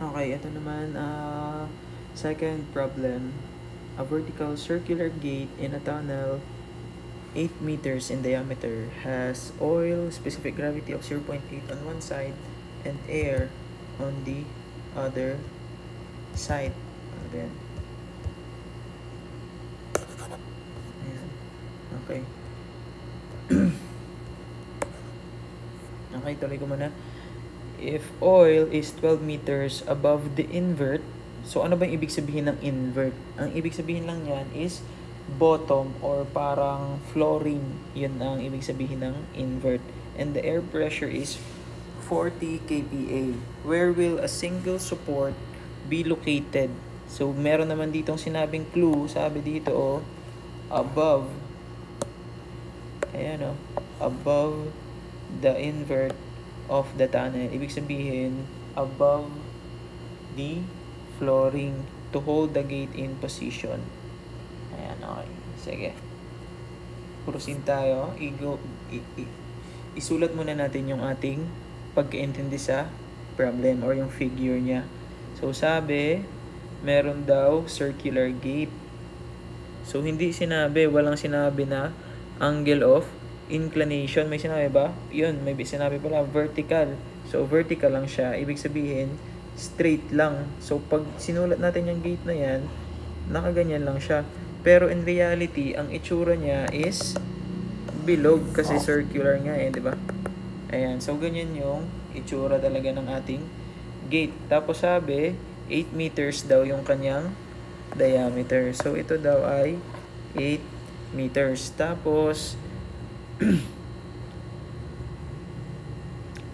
Okay, ito naman, second problem. A vertical circular gate in a tunnel 8 meters in diameter has oil, specific gravity of 0.8 on one side, and air on the other side. Ano ba yan? Ayan. Okay. Okay, tuloy ko muna. If oil is 12 meters above the invert, so ano ba yung ibig sabihin ng invert? Ang ibig sabihin lang yan is bottom or parang flooring. Yun ang ibig sabihin ng invert. And the air pressure is 40 kPa. Where will a single support be located? So meron naman ditong sinabing clue. Sabi dito above. Ayan above the invert of the tunnel. Ibig sabihin, above the flooring to hold the gate in position. Ayan, okay. Sige. Proceed tayo. Isulat muna natin yung ating pagkaintindi sa problem or yung figure niya. So, sabi, meron daw circular gate. So, walang sinabi na angle of inclination. May sinabi ba? Yun, may sinabi pala vertical. So, vertical lang siya. Ibig sabihin, straight lang. So, pag sinulat natin yung gate na yan, nakaganyan lang siya. Pero in reality, ang itsura niya is bilog kasi circular nga di ba? Ayan. So, ganyan yung itsura talaga ng ating gate. Tapos sabi, 8 meters daw yung kanyang diameter. So, ito daw ay 8 meters. Tapos,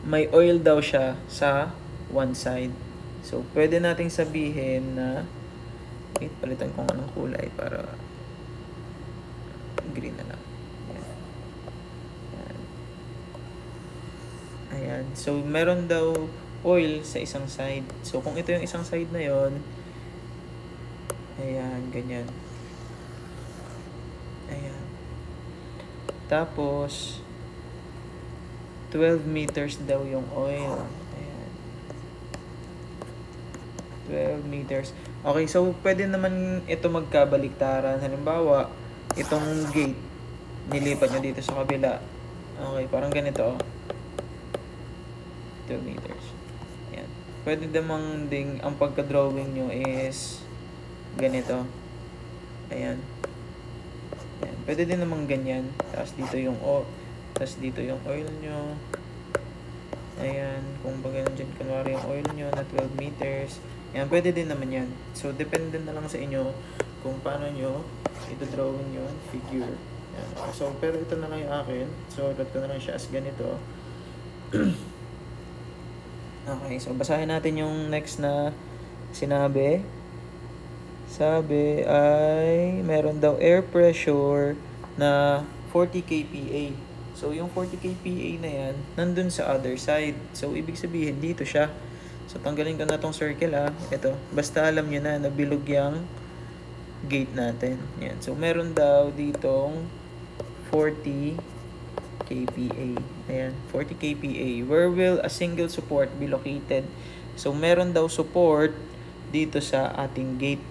may oil daw siya sa one side. So, pwede nating sabihin na palitan ko ng kulay para green na lang. Ayan. So, meron daw oil sa isang side. So, kung ito yung isang side na yon, ayan, ganyan. Ayan. Tapos, 12 meters daw yung oil. Ayan. 12 meters. Okay, so pwede naman ito magkabaliktaran. Halimbawa, itong gate, nilipat nyo dito sa kabila. Okay, parang ganito 12 meters. Ayan. Pwede namang ding, ang pagka-drawing nyo is ganito. Ayan. Ayan. Pwede din namang ganyan. Tapos dito yung oil nyo. Ayan. Kung baga dyan, kunwari yung oil nyo na 12 meters. Ayan. Pwede din naman yan. So, depende na lang sa inyo kung paano nyo ito-drawing yun, figure. Ayan. So, pero ito na lang yung akin. So, ulat ko na lang siya as ganito. Okay. So, basahin natin yung next na sinabi. Sabi ay meron daw air pressure na 40 kPa. So, yung 40 kPa na yan, nandun sa other side. So, ibig sabihin, dito siya. So, tanggalin ko na tong circle Ito. Basta alam nyo na bilog yung gate natin. Yan. So, meron daw ditong 40 kPa. Ayan. 40 kPa. Where will a single support be located? So, meron daw support dito sa ating gate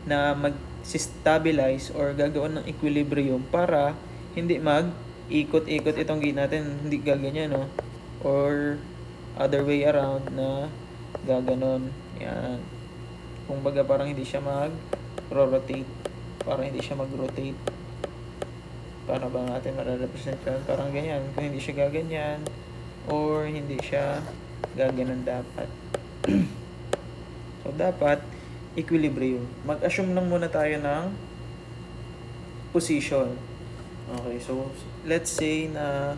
na mag-stabilize or gagawin ng equilibrium para hindi mag-ikot-ikot itong gate natin, hindi gaganyan or other way around na gaganon. Yan. Kung baga parang hindi siya mag-rotate, parang hindi siya mag-rotate. Para ba natin mararepresent yan? Parang ganyan. Kung hindi siya gaganyan or hindi siya gaganon dapat. So, dapat equilibrium. Mag-assume lang muna tayo ng position. Okay, so let's say na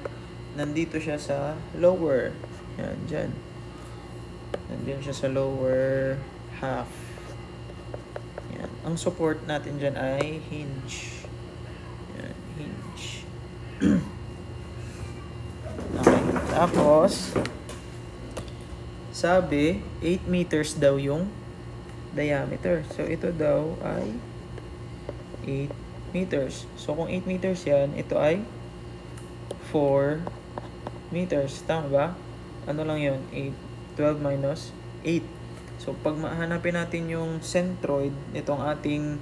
nandito siya sa lower. Yan, dyan. Nandito siya sa lower half. Yan. Ang support natin dyan ay hinge. Yan, hinge. Okay, tapos sabi, 8 meters daw yung diameter. So, ito daw ay 8 meters. So, kung 8 meters yan, ito ay 4 meters. Tama ba? Ano lang yun? 8 12 minus 8. So, pag mahanapin natin yung centroid, itong ating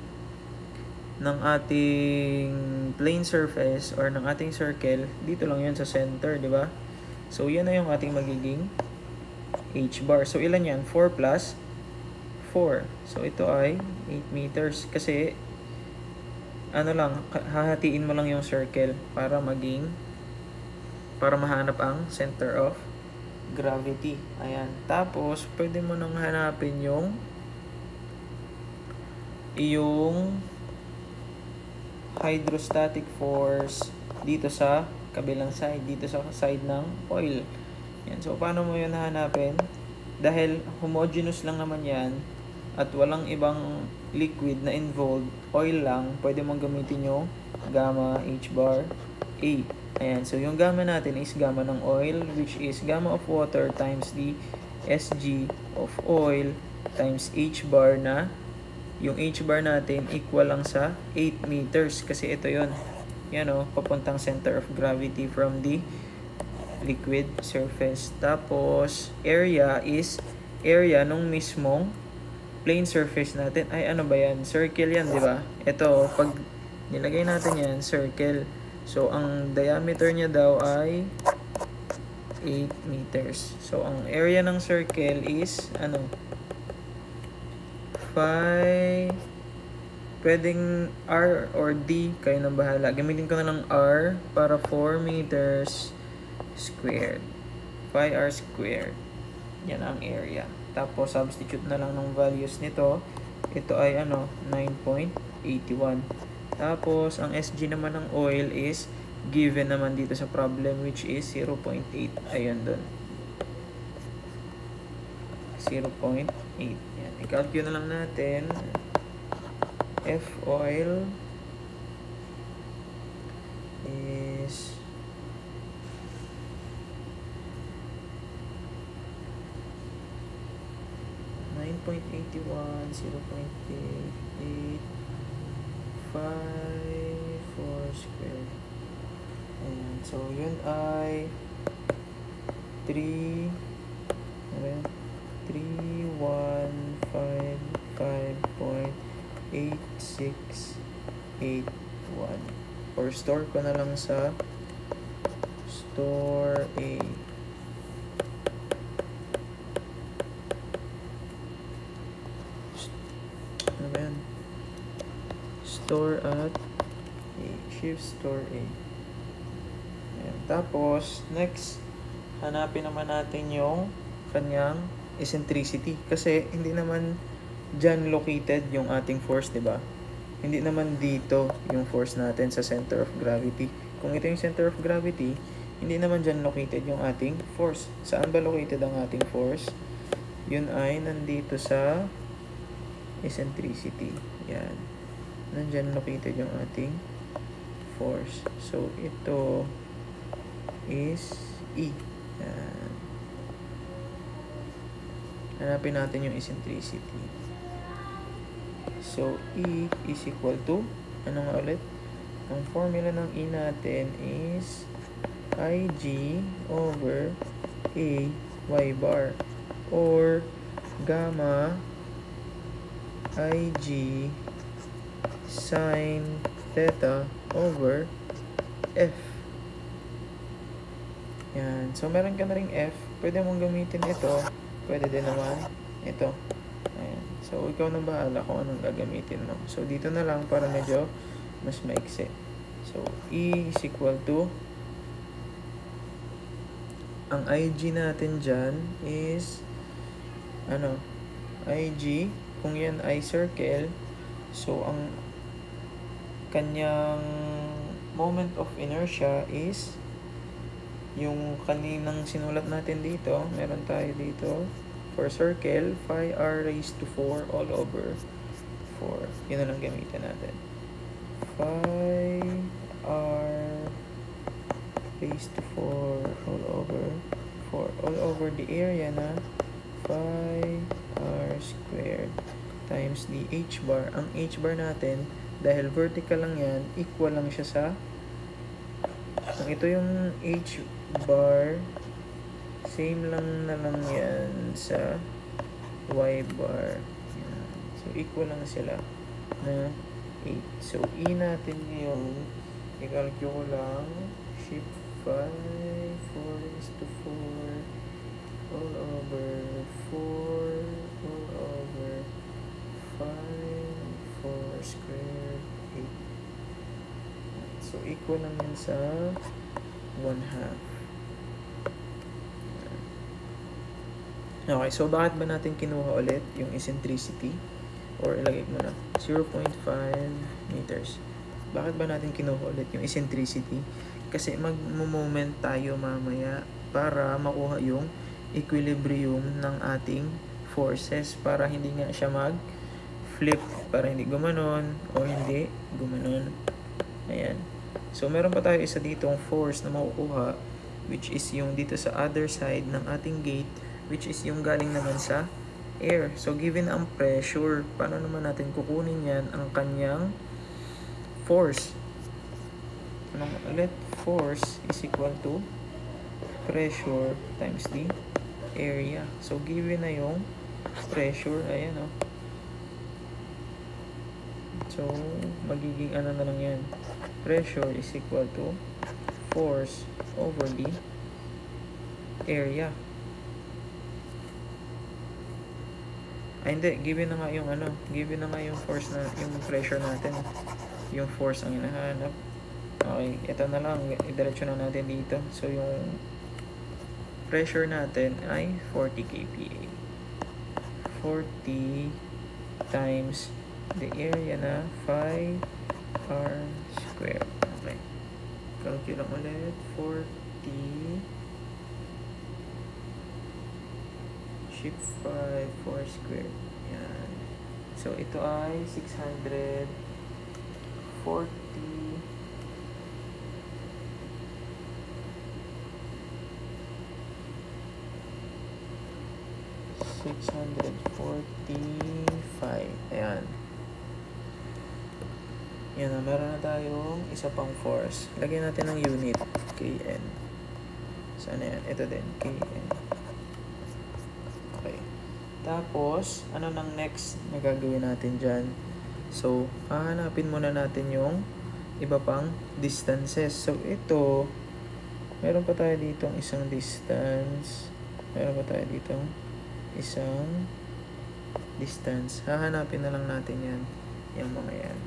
plane surface or ng ating circle, dito lang yun sa center, di ba? So, yan na yung ating magiging h bar. So, ilan yan? 4 plus 4. So, ito ay 8 meters. Kasi, hahatiin mo lang yung circle para mahanap ang center of gravity. Ayan. Tapos, pwede mo nang hanapin yung hydrostatic force dito sa kabilang side, dito sa side ng oil. Yan. So, paano mo yun hanapin? Dahil homogeneous lang naman yan at walang ibang liquid na involved, oil lang, pwede mong gamitin yung gamma H bar A. Ayan. So, yung gamma natin is gamma ng oil, which is gamma of water times the Sg of oil times H bar na yung H bar natin equal lang sa 8 meters. Kasi ito yon. Yan o, papuntang center of gravity from the liquid surface. Tapos, area is area nung mismong plane surface natin. Ay, ano ba yan? Circle yan, di ba? Ito, pag nilagay natin yan, circle. So, ang diameter niya daw ay 8 meters. So, ang area ng circle is, 5, pwedeng R or D, kayo nang bahala. Gamitin ko na lang R para 4 meters squared. 5R squared. Yan ang area. Tapos, substitute na lang ng values nito. Ito ay 9.81. Tapos, ang SG naman ng oil is given naman dito sa problem, which is 0.8. Ayan doon. 0.8. Yan. I-calculate na lang natin. F oil is 9.81, 0.88, 4 squared. Ayan. So, yun ay 3155.8681. Or store ko na lang sa store A. Ano ba yan? Store at A. Shift store A. Ayan. Tapos, next, hanapin naman natin yung kanyang eccentricity. Kasi, hindi naman dyan located yung ating force, diba? Hindi naman dito yung force natin sa center of gravity. Kung ito yung center of gravity, hindi naman dyan located yung ating force. Saan ba located ang ating force? Yun ay nandito sa eccentricity. Yan. Nandyan located yung ating force. So, ito is E. Yan. Hanapin natin yung eccentricity. So, E is equal to, ano nga ulit? Ang formula ng E natin is IG over A Y bar or gamma IG sin theta over F. Yan. So, meron ka na ring F. Pwede mong gamitin ito. Pwede din naman ito. Ayan. So, ikaw na bahala kung anong gagamitin mo. So, dito na lang para medyo mas maiksi. So, E is equal to, ang IG natin dyan is, IG, kung yan ay circle, so, ang kanyang moment of inertia is, yung kaninang sinulat natin dito, meron tayo dito, for circle, phi r raised to 4 all over 4. Yun na lang gamitin natin. Phi r raised to 4 all over 4. All over the area na phi r squared times the h bar. Ang h bar natin, dahil vertical lang yan, equal lang siya sa, kung ito yung h bar Same lang na lang yan sa y bar. Yan. So, equal lang sila na 8. So, e natin ngayon, i-calculate ko lang, shift 5, 4 is to 4, all over 4, all over 5, 4 squared, 8. So, equal lang yan sa 1/2. Okay, so bakit ba natin kinuha ulit yung eccentricity? Or ilagay mo na 0.5 meters. Bakit ba natin kinuha ulit yung eccentricity? Kasi mag-moment tayo mamaya para makuha yung equilibrium ng ating forces para hindi nga siya mag-flip, para hindi gumanon o hindi gumanon. Ayan. So, meron pa tayo isa ditong force na makukuha, which is yung dito sa other side ng ating gate, which is yung galing naman sa air. So, given ang pressure, paano naman natin kukunin yan ang kanyang force? Anong ulit? Force is equal to pressure times the area. So, given na yung pressure, ayan o. So, magiging ano na lang yan. Pressure is equal to force over the area. Ay, hindi. Given na nga yung ano. Given na nga yung force na, yung pressure natin. Yung force ang hinahanap. Okay. Ito na lang. Idiretso na natin dito. So, yung pressure natin ay 40 kPa. 40 times the area na 5 r squared. Okay. Calculate lang ulit. 40 shift 5 4 squared. Yan. So, ito ay 640 645. Ayan. Yan na. Meron na tayong isa pang force. Lagyan natin ng unit. Kn. Saan yan? Ito din. Kn. Okay. Tapos, ano nang next na gagawin natin dyan? So, hahanapin muna natin yung iba pang distances. So, ito, meron pa tayo ditong isang distance. Meron pa tayo ditong isang distance. Hahanapin na lang natin yan. Yung mga yan.